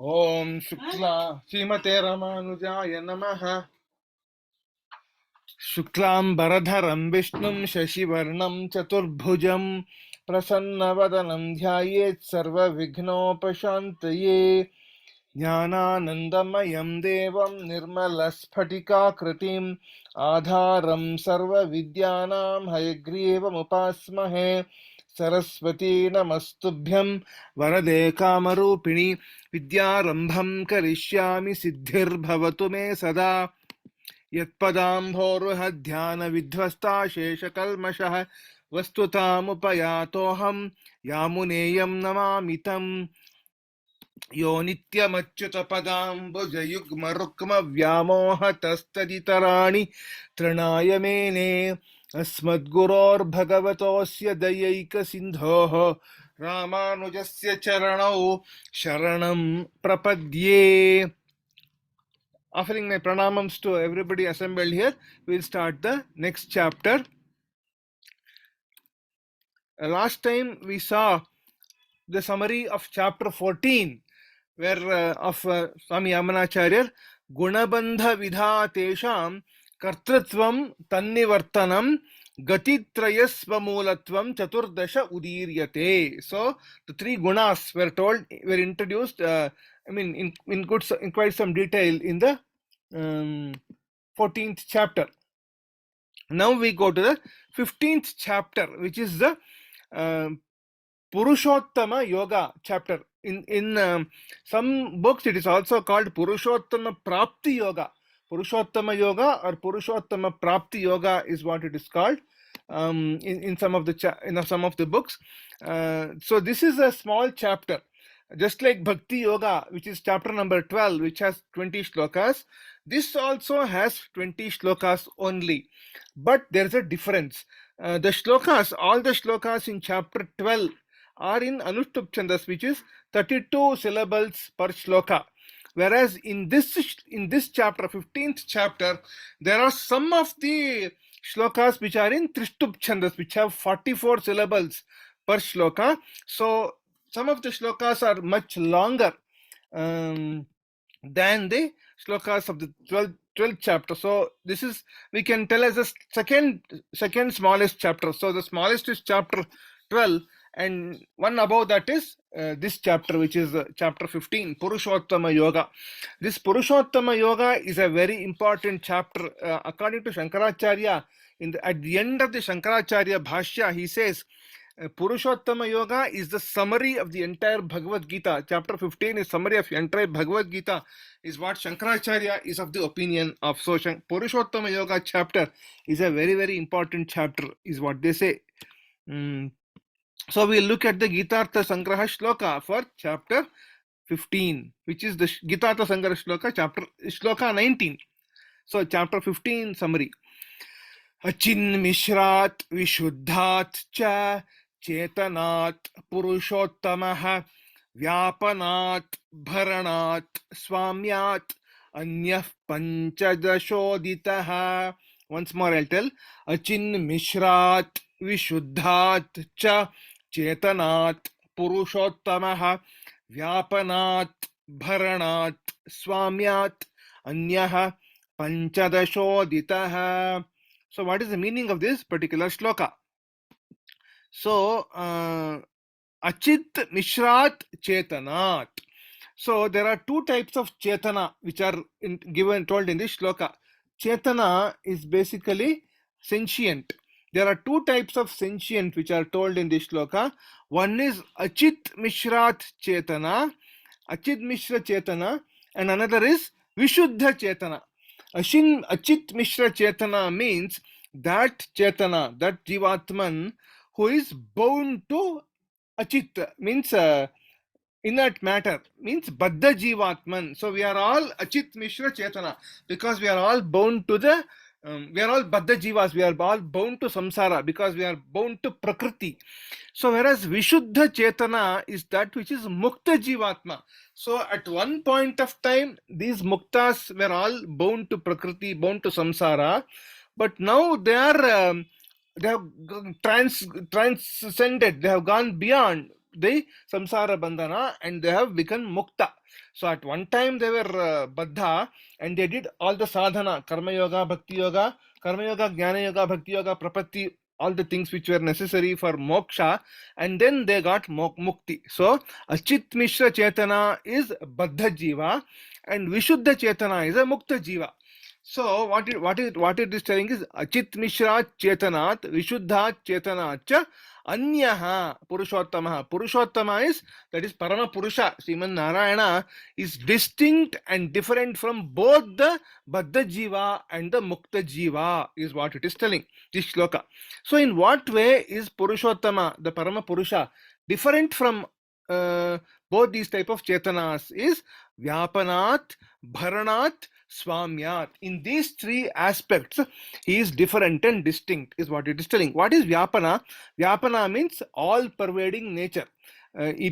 Om Shukla Srimate Ramanujaya Namaha. Shuklam Baradharam Vishnum Shashivarnam Chaturbhujam Prasannavadanam Dhyayet Sarva Vignopashantaye Jnananandamayam Devam Nirmala Kritim Adharam Sarva Vidyanam Hayagrivam Upasmahe Saraswati Namastubhyam Varade Kamarupini Vidyarambham Karishyami Siddhir Bhavatu Me Sada Yatpadambhoruhadhyana Vidhvasta Shesha Kalmashah Vastutamupayato Yamuneyam Namamitam Yo Nityamachyutapadambujayugmarukma Vyamohatastaditarani Tranayamene Asmadguror Bhagavatosya Dayaika Sindhoho Ramanujasya Charanau Sharanam Prapadye. Offering my pranamams to everybody assembled here, we'll start the next chapter. Last time we saw the summary of chapter 14, where of Swami Yamunacharya, Gunabandha Vidhatesham Kartritvam Tannivartanam Gatitrayasvamulatvam Chaturdasha Udiryate. So the three gunas were introduced, in quite some detail in the 14th chapter. Now we go to the 15th chapter, which is the Purushottama Yoga chapter. In some books, it is also called Purushottama Prapti Yoga. Purushottama Yoga or Purushottama Prapti Yoga is what it is called in some of the books. So this is a small chapter, just like Bhakti Yoga, which is chapter number 12, which has 20 shlokas. This also has 20 shlokas only, but there is a difference. All the shlokas in chapter 12 are in Anushtup Chandas, which is 32 syllables per shloka. Whereas in this chapter, 15th chapter, there are some of the shlokas which are in Trishtup Chandas, which have 44 syllables per shloka. So some of the shlokas are much longer than the shlokas of the 12th chapter. So this is, we can tell, as the second smallest chapter. So the smallest is chapter 12, and one above that is this chapter, which is chapter 15, Purushottama Yoga. This Purushottama Yoga is a very important chapter. According to Shankaracharya, at the end of the Shankaracharya Bhashya, he says, Purushottama Yoga is the summary of the entire Bhagavad Geeta. Chapter 15 is summary of the entire Bhagavad Geeta, is what Shankaracharya is of the opinion of. So Purushottama Yoga chapter is a very, very important chapter, is what they say. So we'll look at the Geetaartha Sangraha shloka for chapter 15, which is the Geetaartha Sangraha shloka, shloka 19. So chapter 15 summary. Achin Mishrat Vishuddhat Cha Chetanat Purushottamaha Vyapanat Bharanat Swamyat Anyah Panchadashoditaha. Once more I'll tell. Achin Mishrat Vishuddhat Cha Chetanat Purushottamaha Vyapanat Bharanat Swamyat Anyah Panchadashoditaha. So what is the meaning of this particular shloka? So Achit Mishrat Chetanat. So there are two types of Chetana which are told in this shloka. Chetana is basically sentient. There are two types of sentient which are told in this shloka. One is Achit Mishrat Chetana, Achit Mishra Chetana, and another is Vishuddha Chetana. Achit Mishra Chetana means that Chetana, that Jivatman, who is bound to Achit, means inert matter, means Baddha Jivatman. So we are all Achit Mishra Chetana, because we are all bound to the we are all Baddha Jivas, we are all bound to samsara, because we are bound to Prakriti. So whereas Vishuddha Chetana is that which is Mukta Jivatma. So at one point of time, these Muktas were all bound to Prakriti, bound to samsara, but now they have transcended, they have gone beyond the samsara bandhana and they have become mukta. So at one time they were baddha and they did all the sadhana, karma yoga, jnana yoga, bhakti yoga, prapatti, all the things which were necessary for moksha, and then they got mukti. So Achit Mishra Chetana is baddha jiva and Vishuddha Chetana is a mukta jiva. So what it is telling is Achit Mishra Chetanat Vishuddha Chetanacha Anyaha Purushottamaha. Purushottama is, that is Parama Purusha, Sriman Narayana, is distinct and different from both the Baddha Jiva and the Mukta Jiva, is what it is telling, this shloka. So in what way is Purushottama, the Parama Purusha, different from both these type of Chetanas? Is Vyapanat, Bharanat, Swamyat. In these three aspects, he is different and distinct, is what it is telling. What is Vyapana? Vyapana means all-pervading nature.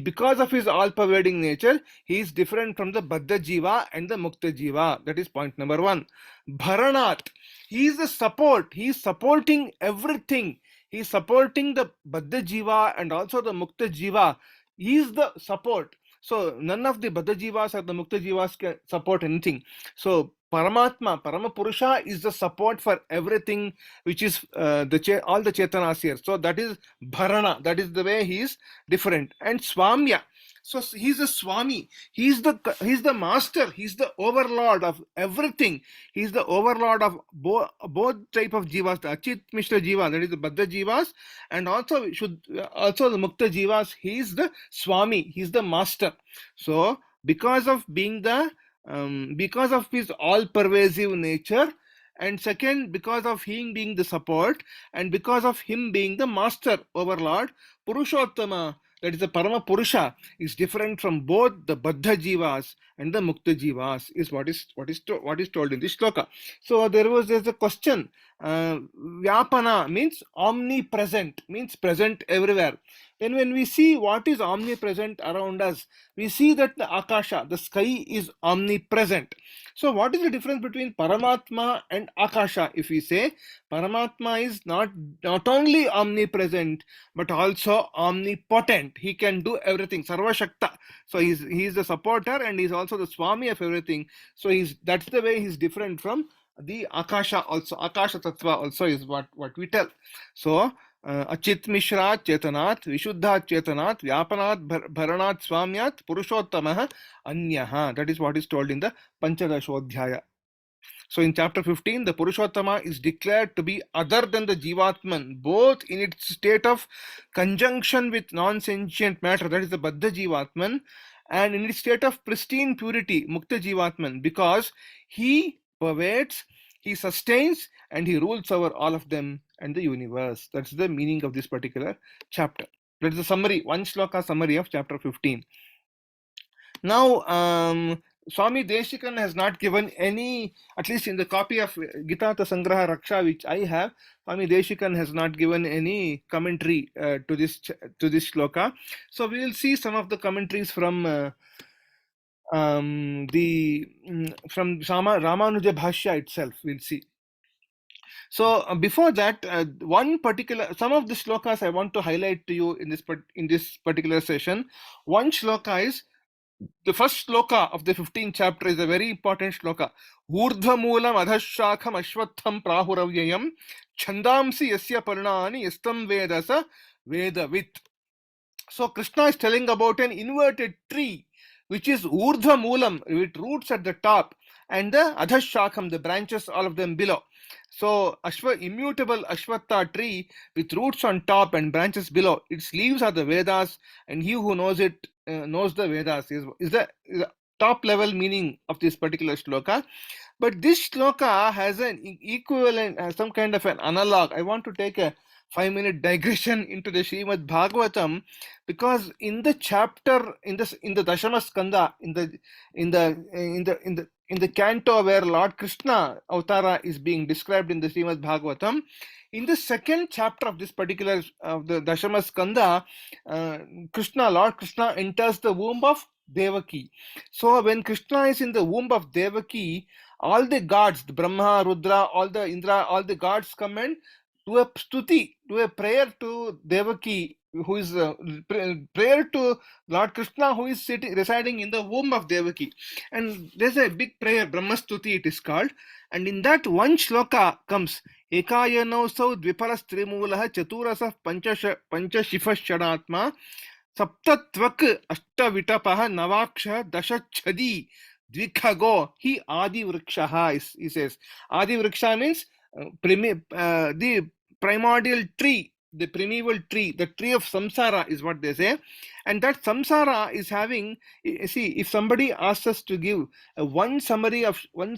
Because of his all-pervading nature, he is different from the Baddha Jiva and the Mukta Jiva. That is point number one. Bharanat. He is the support. He is supporting everything. He is supporting the Baddha Jiva and also the Mukta Jiva. He is the support. So none of the Baddha Jivas or the Mukta Jivas can support anything. So Paramatma, Paramapurusha is the support for everything which is all the Chetanas here. So that is Bharana. That is the way he is different. And Swamya. So he's a Swami. He's the master. He's the overlord of everything. He's the overlord of both type of jivas, the Achit Mishra Jiva, that is the Baddha Jivas, and also the Mukta Jivas. He is the Swami. He's the master. So because of his all-pervasive nature, and second, because of him being the support, and because of him being the master overlord, Purushottama, that is the Parama Purusha, is different from both the Baddha Jivas and the Mukta Jivas, is what is told in this shloka. So there's a question. Vyapana means omnipresent, means present everywhere. Then when we see what is omnipresent around us, we see that the Akasha, the sky, is omnipresent. So what is the difference between Paramatma and Akasha? If we say Paramatma is not only omnipresent, but also omnipotent. He can do everything. Sarva Shakta. So he's the supporter and he's also the Swami of everything. So that's the way he's different from the Akasha also. Akasha Tattva also is what we tell. So Achit Mishra Chetanat, Vishuddha Chetanat, Vyapanat, Bharanat, Swamyat, Purushottamaha, Anyaha. That is what is told in the Panchadashodhyaya. So in chapter 15, the Purushottama is declared to be other than the Jivatman, both in its state of conjunction with non-sentient matter, that is the Baddha Jivatman, and in its state of pristine purity, Mukta Jivatman, because he pervades, he sustains, and he rules over all of them and the universe. That's the meaning of this particular chapter. That is a summary, one shloka summary of chapter 15. Now, Swami Deshikan has not given any, at least in the copy of Geetaartha Sangraha Raksha which I have, Swami Deshikan has not given any commentary to this shloka. So we will see some of the commentaries from Ramanuja Bhashya itself. We'll see. So before that, some of the shlokas I want to highlight to you in this particular session. One shloka is the first shloka of the 15th chapter is a very important shloka. Urdhva moolam adhashakam ashwatham prahuravyayam chandamsi yasya parnani yastam vedasa vedavit. So Krishna is telling about an inverted tree, which is urdhva moolam, with roots at the top, and the adhashakam, the branches, all of them below. So immutable Ashwatha tree with roots on top and branches below. Its leaves are the Vedas, and he who knows it knows the Vedas. Is the top level meaning of this particular shloka. But this shloka has an equivalent, some kind of an analog. I want to take a 5-minute digression into the Srimad Bhagavatam, because in the chapter in the Dashama Skanda, in the canto where Lord Krishna Avtara is being described in the Srimad Bhagavatam, in the second chapter of this particular of the Dashama Skanda, Lord Krishna enters the womb of Devaki. So when Krishna is in the womb of Devaki, all the gods, the Brahma, Rudra, all the Indra, all the gods come and do a stuti, do a prayer to Devaki who is prayer to Lord Krishna, who is residing in the womb of Devaki. And there's a big prayer, Brahmastuti it is called. And in that one shloka comes, Ekayanau Dviparas Trimulaha Chaturasa Panchashifas Shadatma Saptatvak Ashtavitapaha Navaksha Dashachadi Dvikhago He Adi Vrikshaha, he says. Adi Vriksha means the primordial tree, the primeval tree, the tree of samsara is what they say. And that samsara is having, see, if somebody asks us to give one shloka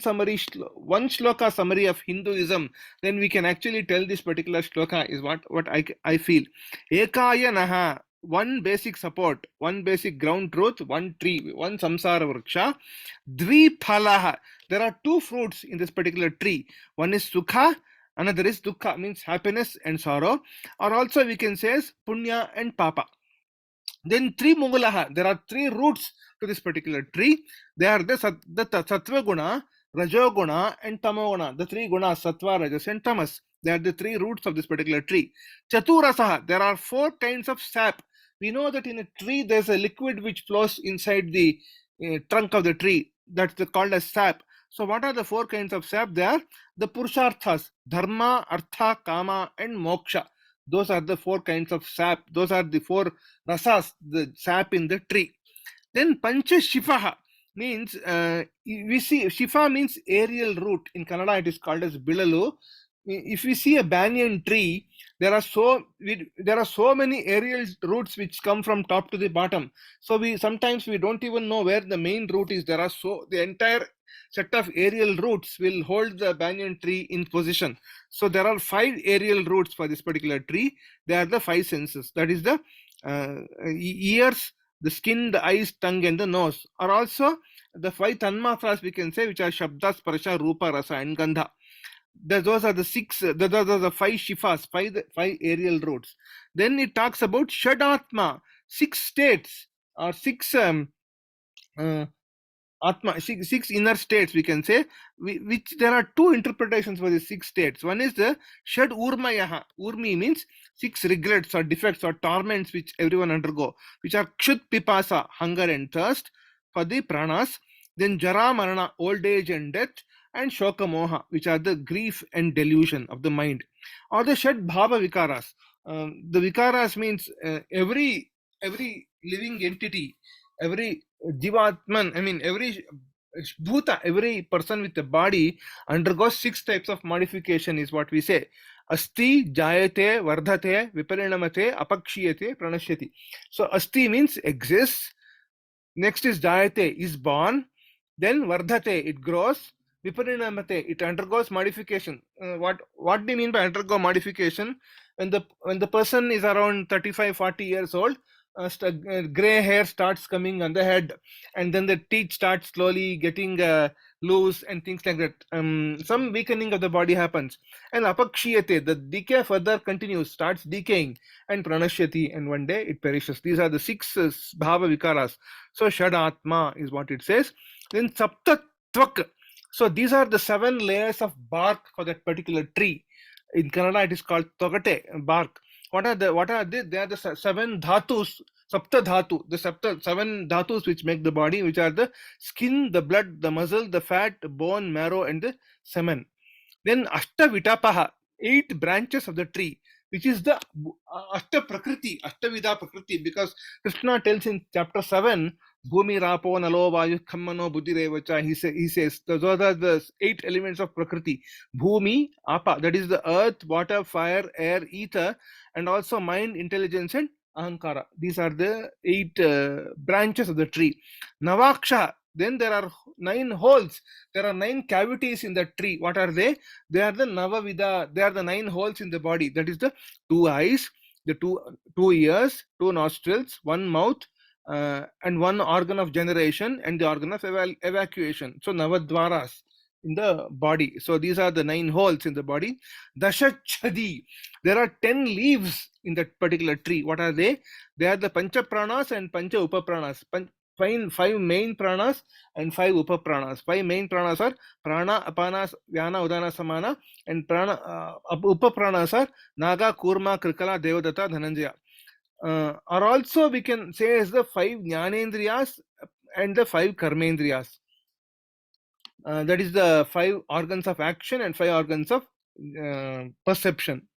summary of Hinduism, then we can actually tell this particular shloka is what I feel. Ekaya naha, one basic support, one basic ground truth, one tree, one samsara vriksha. Dvipalaha, there are two fruits in this particular tree. One is sukha, another is dukkha, means happiness and sorrow, or also we can say as punya and papa. Then three mugalaha, there are three roots to this particular tree. They are the sattva guna, rajo guna, and tamo guna. The three gunas, sattva, rajas, and tamas. They are the three roots of this particular tree. Chaturasaha, there are four kinds of sap. We know that in a tree there's a liquid which flows inside the trunk of the tree. That's called as sap. So what are the four kinds of sap? They are the purusharthas, dharma, artha, kama, and moksha. Those are the four kinds of sap. Those are the four rasas, the sap in the tree. Then pancha shifaha means, we see shifa means aerial root. In Kannada it is called as bilalu. If we see a banyan tree, there are so many aerial roots which come from top to the bottom. So sometimes we don't even know where the main root is. The entire set of aerial roots will hold the banyan tree in position. So there are 5 aerial roots for this particular tree. They are the 5 senses. That is the ears, the skin, the eyes, tongue, and the nose. Are also the 5 tanmatras, we can say, which are Shabda, Sparsha, Rupa, Rasa, and Gandha. Those are the 6, those are the 5 shifas, 5 aerial roots. Then it talks about Shadatma, 6 states, or 6 Atma, 6 inner states, we can say, which there are 2 interpretations for the 6 states. One is the Shad Urmayaha. Urmi means 6 regrets or defects or torments which everyone undergo, which are Kshut Pipasa, hunger and thirst for the pranas. Then Jara Marana, old age and death, and Shoka Moha, which are the grief and delusion of the mind. Or the Shad Bhava Vikaras. The Vikaras means every living entity, every Jivatman, every Bhuta, every person with a body undergoes 6 types of modification, is what we say. Asti, Jayate, Vardhate, Viparinamate, Apakshiyate, Pranashyati. So Asti means exists. Next is Jayate, is born. Then Vardhate, it grows. Viparinamate, it undergoes modification. What do you mean by undergo modification? When the person is around 35-40 years old, gray hair starts coming on the head, and then the teeth start slowly getting loose and things like that. Some weakening of the body happens. And apakshiyate, the decay further continues, starts decaying, and pranashyati, and one day it perishes. These are the 6 bhava vikaras. So shadatma is what it says. Then saptatvak. So these are the 7 layers of bark for that particular tree. In Kannada it is called togate, bark. What are they? They are the 7 dhatus, sapta dhatu, the 7 dhatus which make the body, which are the skin, the blood, the muscle, the fat, the bone, marrow, and the semen. Then ashta vitapaha, 8 branches of the tree, which is the ashta prakriti, ashtavida prakriti, because Krishna tells in chapter 7, Bhumi, Rapo, Nalo, Vayu, Khammano, Buddhirevacha, he says, those are the 8 elements of Prakriti. Bhumi, Apa, that is the earth, water, fire, air, ether, and also mind, intelligence, and Ahankara. These are the 8 branches of the tree. Navaksha, then there are 9 holes. There are 9 cavities in the tree. What are they? They are the Navavida. They are the 9 holes in the body. That is the 2 eyes, the 2 ears, 2 nostrils, 1 mouth, and 1 organ of generation, and the organ of evacuation. So Navadvaras in the body. So these are the 9 holes in the body. Dashachadi. There are 10 leaves in that particular tree. What are they? They are the Pancha Pranas and Pancha Upapranas. 5 main pranas and 5 upapranas. 5 main pranas are prana, apana, vyana, udana, samana, and upapranas are naga, kurma, krikala, devadatta, dhananjaya. or also we can say as the 5 jnanendriyas and the 5 karmendriyas. That is the 5 organs of action and 5 organs of perception.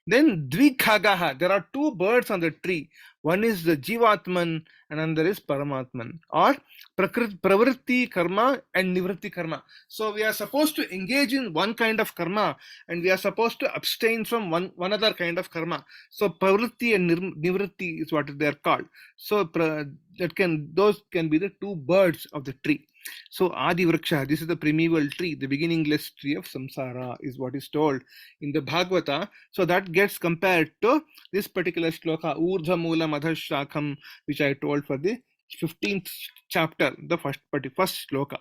Then Dvikhagaha, there are 2 birds on the tree. One is the Jivatman and another is Paramatman, or Pravritti karma and Nivritti karma. So we are supposed to engage in one kind of karma and we are supposed to abstain from one other kind of karma. So Pravritti and Nivritti is what they are called. So those can be the 2 birds of the tree. So Adi Vriksha, this is the primeval tree, the beginningless tree of samsara, is what is told in the Bhagavata. So that gets compared to this particular shloka, Urdha Mula Madhashakam, which I told for the 15th chapter, the first shloka.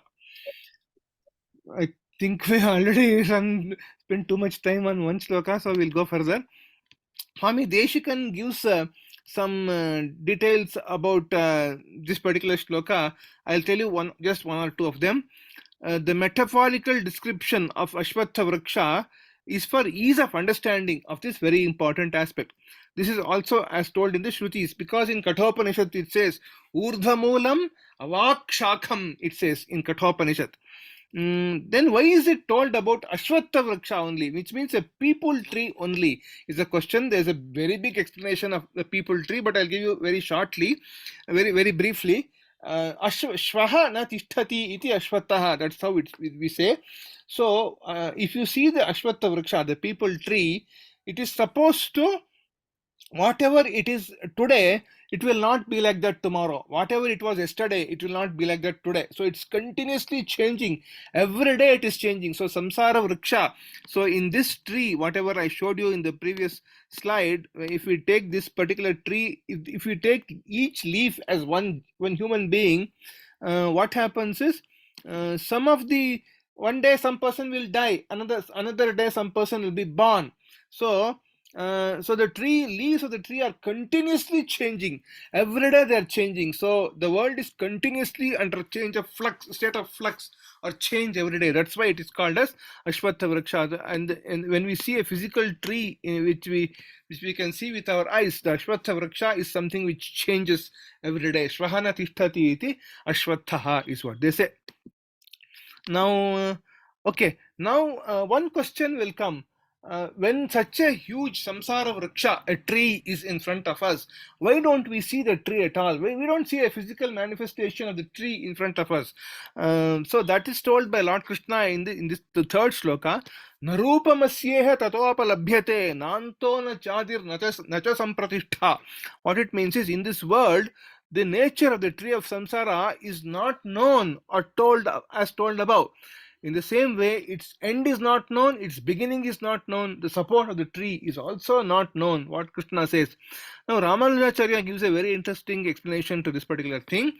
I think we already spent too much time on one shloka, so we'll go further. Swami Deshikan gives some details about this particular shloka. I'll tell you just one or two of them. The metaphorical description of Ashwatha Vriksha is for ease of understanding of this very important aspect. This is also as told in the Shrutis, because in Kathopanishad it says Urdhamulam Avakshakam, it says in Kathopanishad. Then why is it told about Ashwatha Vriksha only, which means a people tree only, is a question. There's a very big explanation of the people tree, but I'll give you very shortly, very briefly. Shvaha na tishtati iti ashwataha, that's how we say. So if you see the Ashwatha Vriksha, the people tree, it is supposed to, whatever it is today, it will not be like that tomorrow. Whatever it was yesterday, it will not be like that today. So it's continuously changing. Every day it is changing. So samsara vriksha. So in this tree, whatever I showed you in the previous slide, if we take this particular tree, if we take each leaf as one human being, what happens is one day some person will die, another day some person will be born. So the leaves of the tree are continuously changing. Every day they are changing. So the world is continuously under state of flux or change every day. That's why it is called as Ashwatha Vriksha. And when we see a physical tree which we can see with our eyes, the Ashwatha Vriksha is something which changes every day. Shvahana tishtati iti Ashwathaha is what they say. Now, one question will come. When such a huge samsara vriksha, a tree, is in front of us, why don't we see the tree at all? We don't see a physical manifestation of the tree in front of us. So that is told by Lord Krishna in the third shloka. Narupamasyeha tatopalabhyate nanto na chadir nacha sampratishtha. What it means is, in this world, the nature of the tree of samsara is not known or told as told above. In the same way, its end is not known, its beginning is not known, the support of the tree is also not known, what Krishna says. Now, Yamunacharya gives a very interesting explanation to this particular thing.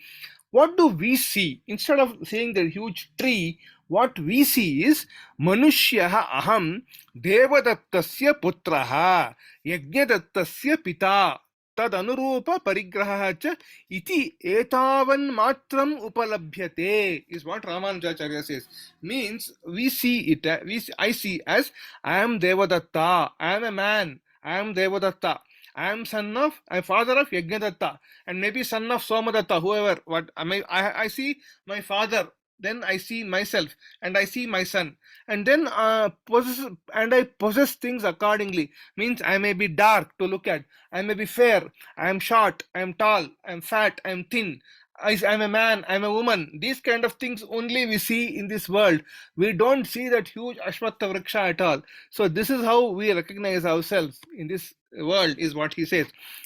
What do we see? Instead of seeing the huge tree, what we see is Manushyaha aham devadattasya putraha yajnadattasya pita tad anurupa parigraha cha iti etavan matram upalabhyate, is what Ramanujacharya says. Means we see it, I see as, I am Devadatta, I am a man, I am Devadatta, I am father of Yajnadatta, and maybe son of Somadatta, whoever. I see my father, then I see myself, and I see my son, and then I possess things accordingly. Means I may be dark to look at, I may be fair, I am short, I am tall, I am fat, I am thin, I am a man, I am a woman. These kind of things only we see in this world. We don't see that huge Ashwatha Vriksha at all. So this is how we recognize ourselves in this world, is what he says.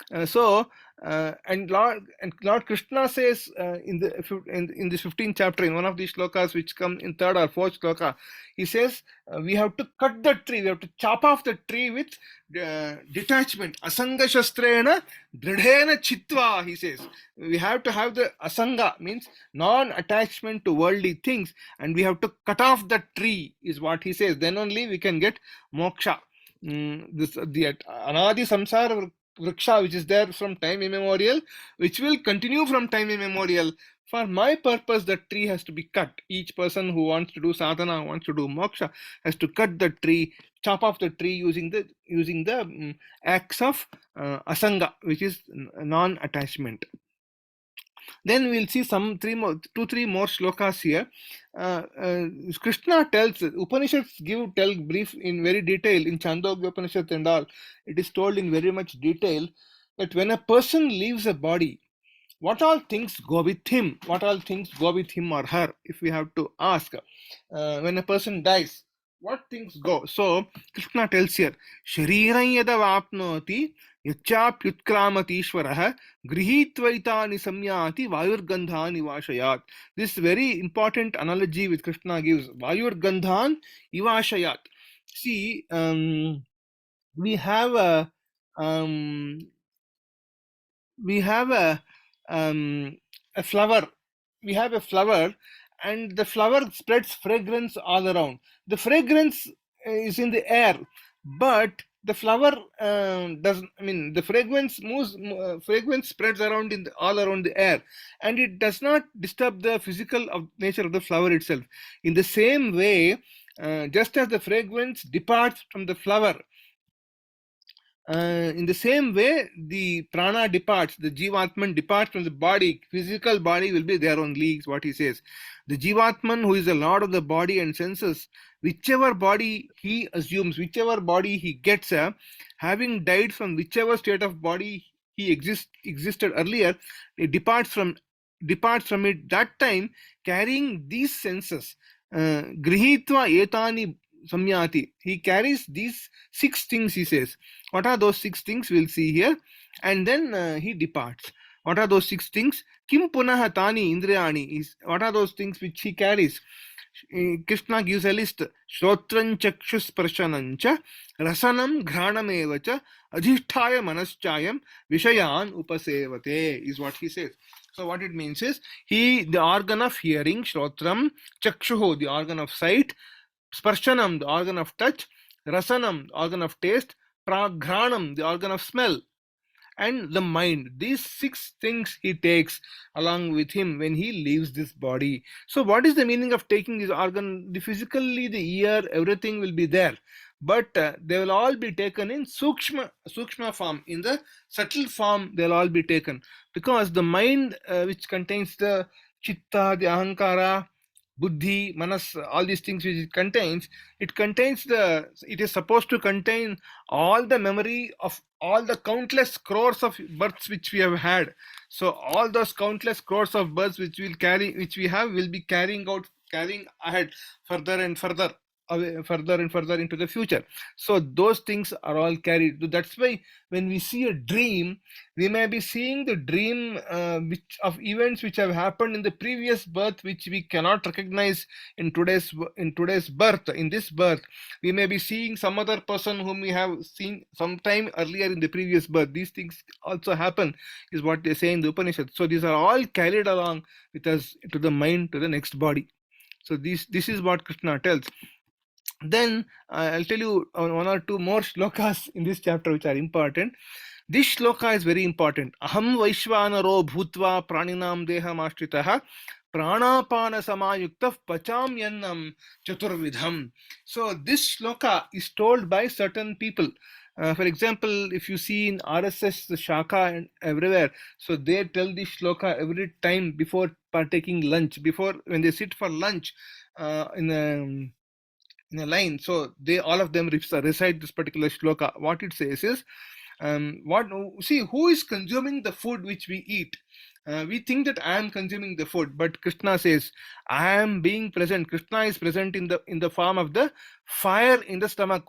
And Lord Krishna says in the 15th chapter, in one of these shlokas which come in third or fourth shloka, he says we have to cut the tree, we have to chop off the tree with detachment. Asanga shastrena dridhena chitva, he says. We have to have the asanga, means non-attachment to worldly things, and we have to cut off the tree, is what he says. Then only we can get moksha. The anadi samsara vriksha, which is there from time immemorial, which will continue from time immemorial. For my purpose, the tree has to be cut. Each person who wants to do sadhana, wants to do moksha, has to cut the tree, chop off the tree using the axe of asanga, which is non-attachment. Then we'll see two, three more shlokas here. Krishna tells, Upanishads tell brief in very detail in Chandogya Upanishad and all. It is told in very much detail that when a person leaves a body, what all things go with him? What all things go with him or her? If we have to ask, when a person dies, what things go? So Krishna tells here, Shariram yada vapnoti yachapyutkramati grihitvaitani samyati vayurgandhani vashayat. This very important analogy which Krishna gives, vayurgandhan ivashayat. See, we have a flower. We have a flower, and the flower spreads fragrance all around. The fragrance is in the air, but the flower doesn't. I mean, the fragrance moves. Fragrance spreads around all around the air, and it does not disturb the physical nature of the flower itself. In the same way, just as the fragrance departs from the flower, in the same way, the prana departs, the jivatman departs from the body. Physical body will be there only, is what he says. The jivatman, who is the lord of the body and senses, whichever body he assumes, whichever body he gets, having died from whichever state of body he existed earlier, it departs from it that time, carrying these senses. Grihitva etani samyati. He carries these 6 things, he says. What are those 6 things? We'll see here. And then he departs. What are those 6 things? Kim punaha tani indriyani. What are those things which he carries? Krishna gives a list. Shrotran chakshus prasanancha rasanam ghranam adhisthaya manaschayam vishayan upasevate is what he says. So what it means is, the organ of hearing, shrotram, chakshuho, the organ of sight, sparshanam, the organ of touch, rasanam, the organ of taste, praghranam, the organ of smell, and the mind. These 6 things he takes along with him when he leaves this body. So what is the meaning of taking this organ? Physically, the ear, everything will be there, but they will all be taken in sukshma form. In the subtle form, they'll all be taken, because the mind, which contains the chitta, the ahankara, buddhi, manas, all these things which it is supposed to contain all the memory of all the countless crores of births which we have had. So all those countless crores of births which we have, will be carrying ahead further and further into the future. So those things are all carried. That's why when we see a dream, we may be seeing the dream of events which have happened in the previous birth, which we cannot recognize in today's birth. In this birth, we may be seeing some other person whom we have seen sometime earlier in the previous birth. These things also happen, is what they say in the Upanishad. So these are all carried along with us to the mind, to the next body. So this is what Krishna tells. Then I'll tell you 1 or 2 more shlokas in this chapter which are important. This shloka is very important. Aham vaishvanaro bhutva praninam deham ashritaha pranapana samayukta pacham yannam chaturvidham. So this shloka is told by certain people. For example, if you see in RSS, the Shaka and everywhere, so they tell this shloka every time before partaking lunch, when they sit for lunch in a line. So all of them recite this particular shloka. What it says is, who is consuming the food which we eat? We think that I am consuming the food, but Krishna says, I am being present. Krishna is present in the form of the fire in the stomach,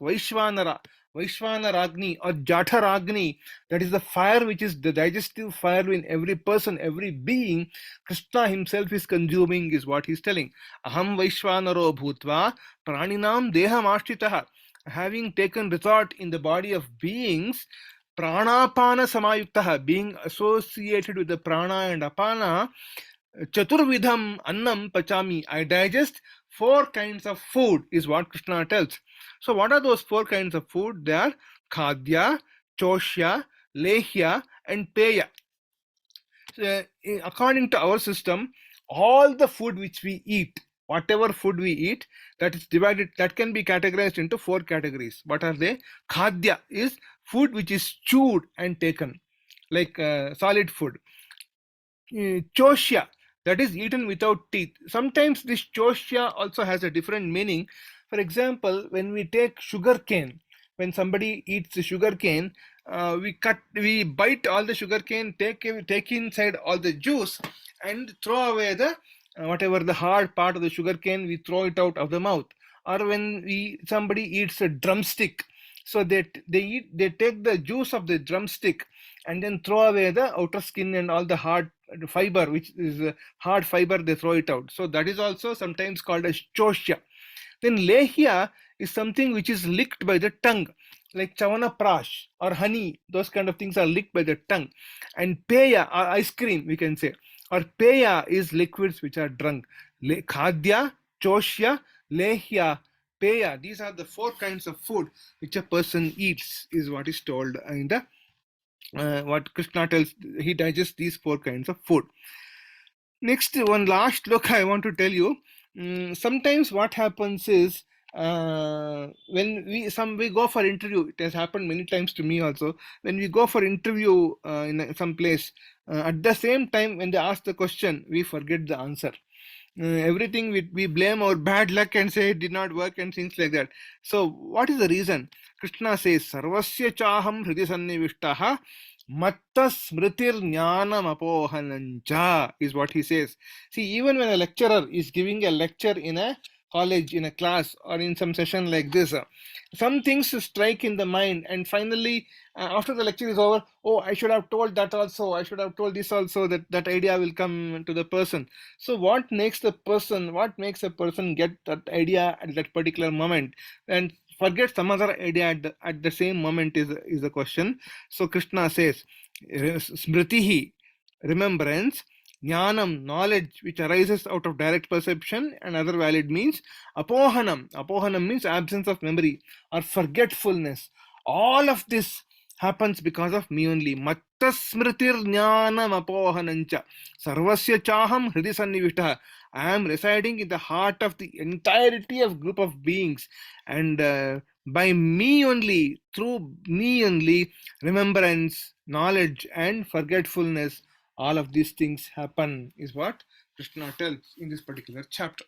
Vaishvanaragni or Jatharagni. That is the fire which is the digestive fire in every person, every being. Krishna himself is consuming, is what he is telling. Aham Vaishvanaro bhutva praninam deham ashritaha. Having taken resort in the body of beings, pranapana samayuktaha, being associated with the prana and apana, chaturvidham annam pachami, I digest 4 kinds of food, is what Krishna tells. So what are those 4 kinds of food? They are khadya, choshya, lehya, and peya. So, according to our system, all the food which we eat, whatever food we eat, that is divided, that can be categorized into 4 categories. What are they? Khadya is food which is chewed and taken, like solid food. Choshya, that is eaten without teeth. Sometimes this choshya also has a different meaning. For example, when we take sugar cane, when somebody eats the sugar cane, we bite all the sugar cane, take inside all the juice, and throw away the whatever the hard part of the sugar cane, we throw it out of the mouth. Or when somebody eats a drumstick, so they take the juice of the drumstick and then throw away the outer skin and all the hard fiber, which is hard fiber, they throw it out. So that is also sometimes called as choshya. Then lehya is something which is licked by the tongue, like chavanaprash or honey. Those kind of things are licked by the tongue. And peya, or ice cream, we can say, or peya is liquids which are drunk. Khadya, choshya, lehya, peya. These are the 4 kinds of food which a person eats, is what is told in the what Krishna tells. He digests these 4 kinds of food. Next, one last look I want to tell you. Sometimes what happens is, when we go for interview, it has happened many times to me also. When we go for interview in some place, at the same time when they ask the question, we forget the answer. Everything we blame our bad luck and say it did not work and things like that. So what is the reason? Krishna says, Sarvasya chaham hridi sannivishtaha matta smritir jnanam apohanancha, is what he says. See, even when a lecturer is giving a lecture in a college, in a class, or in some session like this, some things strike in the mind, and finally after the lecture is over, oh, I should have told that also, I should have told this also, that idea will come to the person. So what makes a person get that idea at that particular moment and forget some other idea at the same moment is the question. So Krishna says, smritihi, remembrance, jnanam, knowledge which arises out of direct perception, and other valid means, apohanam means absence of memory or forgetfulness. All of this happens because of me only. Matta smritir jnanam apohanancha sarvasya chaham hridi sannivishtaha. I am residing in the heart of the entirety of group of beings, and by me only, through me only, remembrance, knowledge, and forgetfulness, all of these things happen, is what Krishna tells in this particular chapter.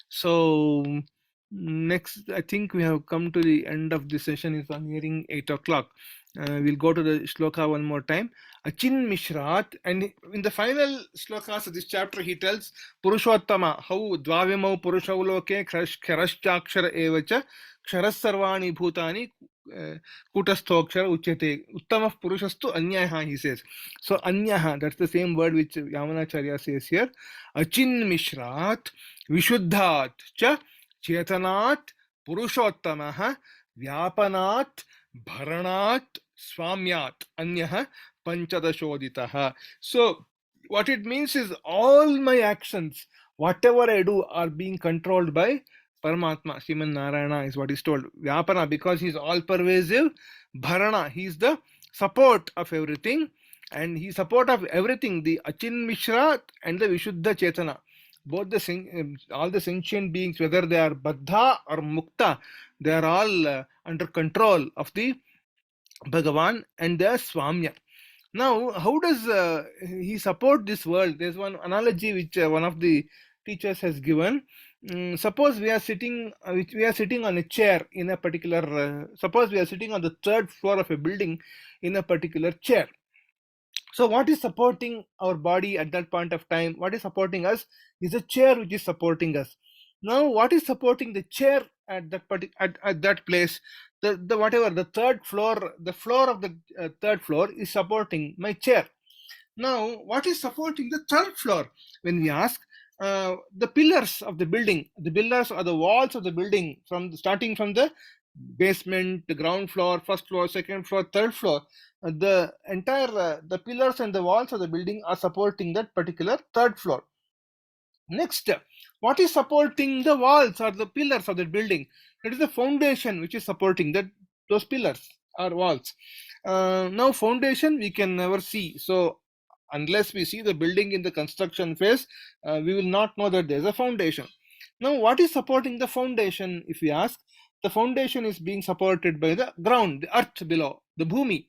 So next, I think we have come to the end of this session. It's on nearing 8 o'clock. We'll go to the shloka one more time. Achin Mishrat, and in the final shlokas of this chapter, he tells Purushottama, how Dvavimau Purushauloke Kharashchakshara Evacha Ksharas Sarvani Bhutani Kutastokshara Uchyate Uttamah Purushastu Anyaha, he says. So Anyaha, that's the same word which Yamunacharya says here. Achin Mishrat Vishuddhat cha Chetanat Purushottamaha Vyapanat Bharanat Swamyat Anyah Panchadashoditaha. So what it means is, all my actions, whatever I do, are being controlled by Paramatma, Sriman Narayana, is what is told. Vyapana, because he is all pervasive. Bharana, he is the support of everything, and he support of everything, the Achin Mishra and the Vishuddha Chetana. Both all the sentient beings, whether they are Baddha or Mukta, they are all under control of the Bhagavan, and they are Swamya. Now, how does he support this world? There's one analogy which one of the teachers has given. Suppose we are sitting on a chair in a particular. Suppose we are sitting on the 3rd floor of a building in a particular chair. So what is supporting our body at that point of time? What is supporting us is a chair which is supporting us. Now, what is supporting the chair at that place? The whatever the 3rd floor, the floor of the 3rd floor is supporting my chair. Now, what is supporting the 3rd floor? When we ask, the pillars of the building, the pillars or the walls of the building, starting from the basement, the ground floor, 1st floor, 2nd floor, 3rd floor, the entire the pillars and the walls of the building are supporting that particular 3rd floor. Next, what is supporting the walls or the pillars of the building? It is the foundation which is supporting those pillars or walls. Now, foundation we can never see. So Unless we see the building in the construction phase, we will not know that there's a foundation. Now, what is supporting the foundation? If we ask, the foundation is being supported by the ground, the earth below, the bhumi.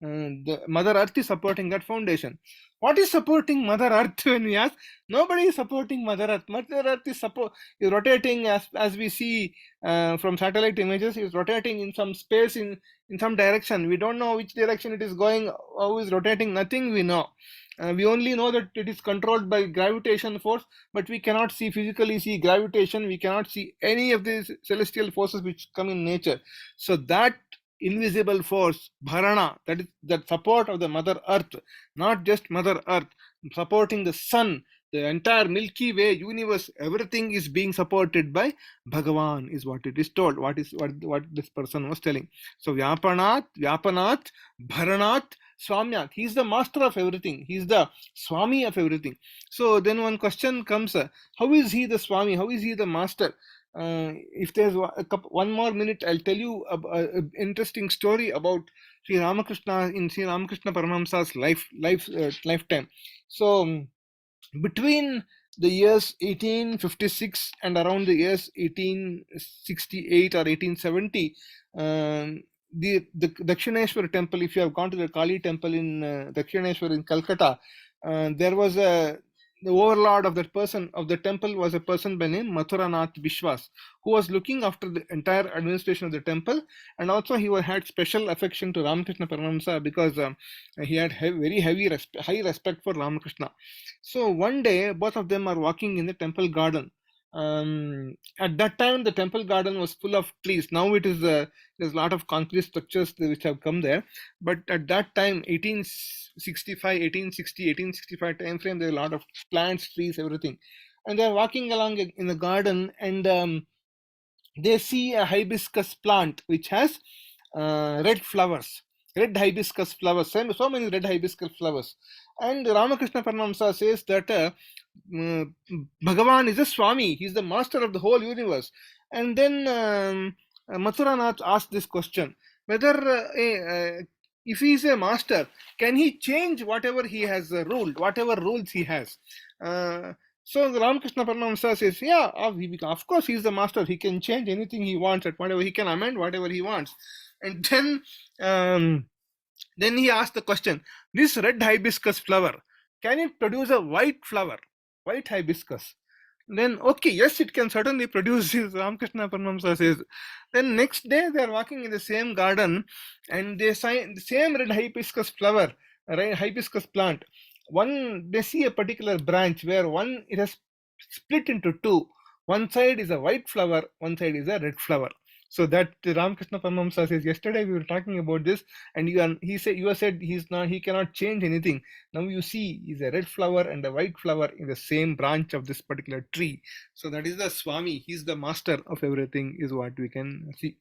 The Mother Earth is supporting that foundation. What is supporting Mother Earth when we ask? Nobody is supporting Mother Earth. Mother Earth is rotating as we see from satellite images. Is rotating in some space in some direction. We don't know which direction it is going. How is rotating? Nothing we know. We only know that it is controlled by gravitation force, but we cannot physically see gravitation. We cannot see any of these celestial forces which come in nature. So that invisible force, Bharana, that is that support of the Mother Earth, not just Mother Earth, supporting the sun, the entire Milky Way universe, everything is being supported by Bhagavan, is what it is told. What this person was telling. So Vyapanat, Bharanat, Swamyat. He is the master of everything. He is the Swami of everything. So then one question comes: how is he the Swami? How is he the master? If there's one more minute, I'll tell you an interesting story about Sri Ramakrishna in Sri Ramakrishna Paramahamsa's lifetime. So between the years 1856 and around the years 1868 or 1870, the Dakshineshwar temple, if you have gone to the Kali temple in Dakshineshwar in Calcutta, there was the overlord of that person of the temple was a person by name Mathuranath Vishwas, who was looking after the entire administration of the temple, and also he had special affection to Ramakrishna Paramahamsa because he had very high respect for Ramakrishna. So one day, both of them are walking in the temple garden. At that time, the temple garden was full of trees. Now it is there's a lot of concrete structures which have come there. But at that time, 1865 time frame, there are a lot of plants, trees, everything. And they're walking along in the garden, and they see a hibiscus plant which has red flowers, red hibiscus flowers, so many red hibiscus flowers. And Ramakrishna Paramahamsa says that Bhagavan is a Swami, he is the master of the whole universe. And then Mathuranath asked this question, whether if he is a master, can he change whatever he has ruled, whatever rules he has? So Ramakrishna Paramahamsa says, yeah, of course he is the master. He can change anything he wants, at whatever he can amend whatever he wants. And then he asked the question: this red hibiscus flower, can it produce a white flower, white hibiscus? Then okay, yes, it can certainly produce this. Ramakrishna Paramahamsa says. Then next day they are walking in the same garden, and they see the same red hibiscus flower, red hibiscus plant. They see a particular branch where it has split into two. One side is a white flower, one side is a red flower. So that Ramakrishna Paramahamsa says, yesterday we were talking about this, and you said he cannot change anything. Now you see, he's a red flower and a white flower in the same branch of this particular tree. So that is the Swami. He's the master of everything, is what we can see.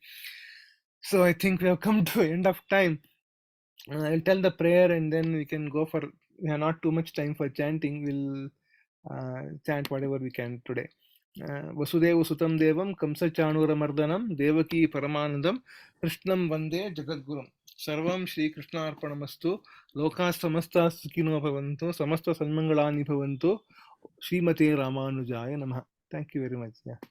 So I think we have come to the end of time. I'll tell the prayer, and then we can go for. We have not too much time for chanting. We'll chant whatever we can today. Vasudeva Sutam Devam Kamsa Chanura Mardanam Devaki Paramanandam Krishnam Vande Jagadgurum. Sarvam Shri Krishna Arpanamastu. Loka Samasta Sukhino Bhavantu. Samasta Sanmangalani Bhavantu. Srimate Ramanujaya Namaha. Thank you very much. Yeah.